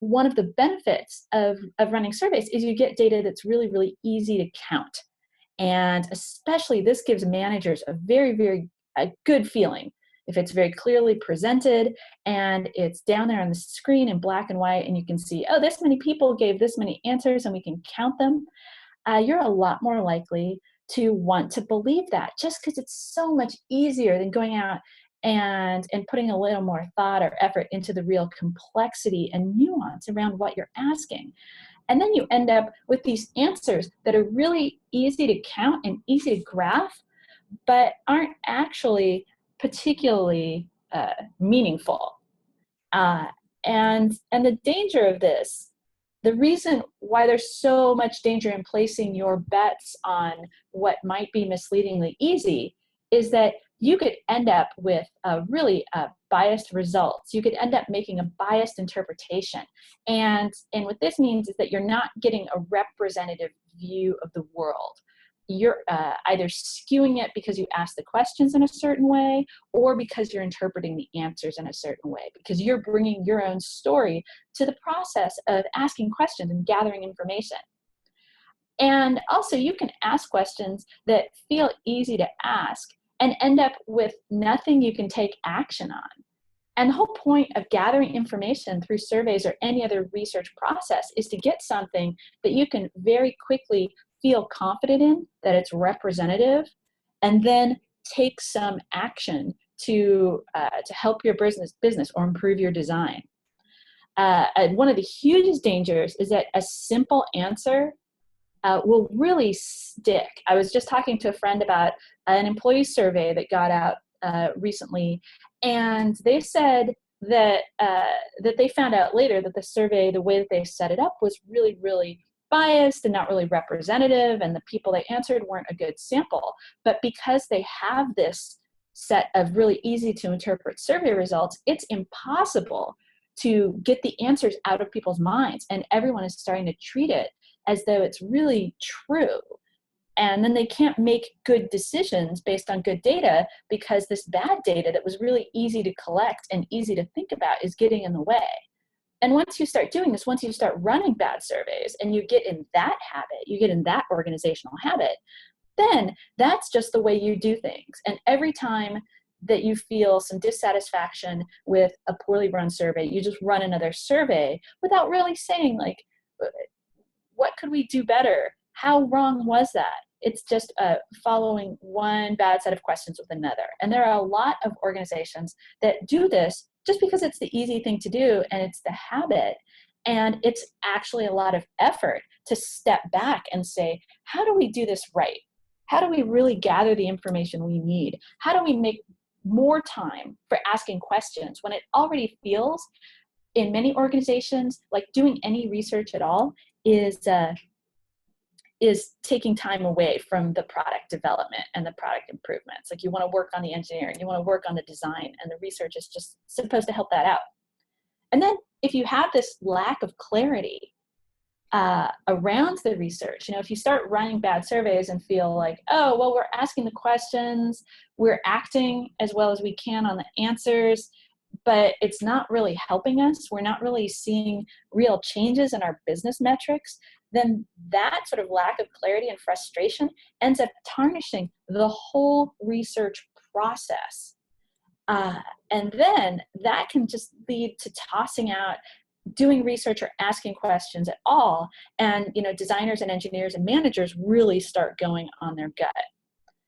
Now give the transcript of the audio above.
one of the benefits of running surveys is you get data that's really, really easy to count. And especially this gives managers a very, very a good feeling if it's very clearly presented and it's down there on the screen in black and white, and you can see, oh, this many people gave this many answers and we can count them. You're a lot more likely to want to believe that, just because it's so much easier than going out and putting a little more thought or effort into the real complexity and nuance around what you're asking. And then you end up with these answers that are really easy to count and easy to graph, but aren't actually particularly meaningful. And the danger of this, the reason why there's so much danger in placing your bets on what might be misleadingly easy is that you could end up with really biased results. You could end up making a biased interpretation. And what this means is that you're not getting a representative view of the world. You're either skewing it because you ask the questions in a certain way, or because you're interpreting the answers in a certain way, because you're bringing your own story to the process of asking questions and gathering information. And also, you can ask questions that feel easy to ask and end up with nothing you can take action on. And the whole point of gathering information through surveys or any other research process is to get something that you can very quickly feel confident in, that it's representative, and then take some action to help your business or improve your design. And one of the hugest dangers is that a simple answer will really stick. I was just talking to a friend about an employee survey that got out recently, and they said that that they found out later that the survey, the way that they set it up, was really, really biased and not really representative, and the people they answered weren't a good sample. But because they have this set of really easy to interpret survey results, it's impossible to get the answers out of people's minds, and everyone is starting to treat it as though it's really true. And then they can't make good decisions based on good data because this bad data that was really easy to collect and easy to think about is getting in the way. And once you start doing this, once you start running bad surveys and you get in that habit, you get in that organizational habit, then that's just the way you do things. And every time that you feel some dissatisfaction with a poorly run survey, you just run another survey without really saying, like, what could we do better? How wrong was that? It's just following one bad set of questions with another. And there are a lot of organizations that do this just because it's the easy thing to do and it's the habit. And it's actually a lot of effort to step back and say, how do we do this right? How do we really gather the information we need? How do we make more time for asking questions when it already feels in many organizations like doing any research at all is taking time away from the product development and the product improvements. Like, you want to work on the engineering, you want to work on the design, and the research is just supposed to help that out. And then if you have this lack of clarity around the research, if you start running bad surveys and feel like, oh, well, we're asking the questions, we're acting as well as we can on the answers, but it's not really helping us, we're not really seeing real changes in our business metrics, then that sort of lack of clarity and frustration ends up tarnishing the whole research process. And then that can just lead to tossing out doing research or asking questions at all. And, designers and engineers and managers really start going on their gut.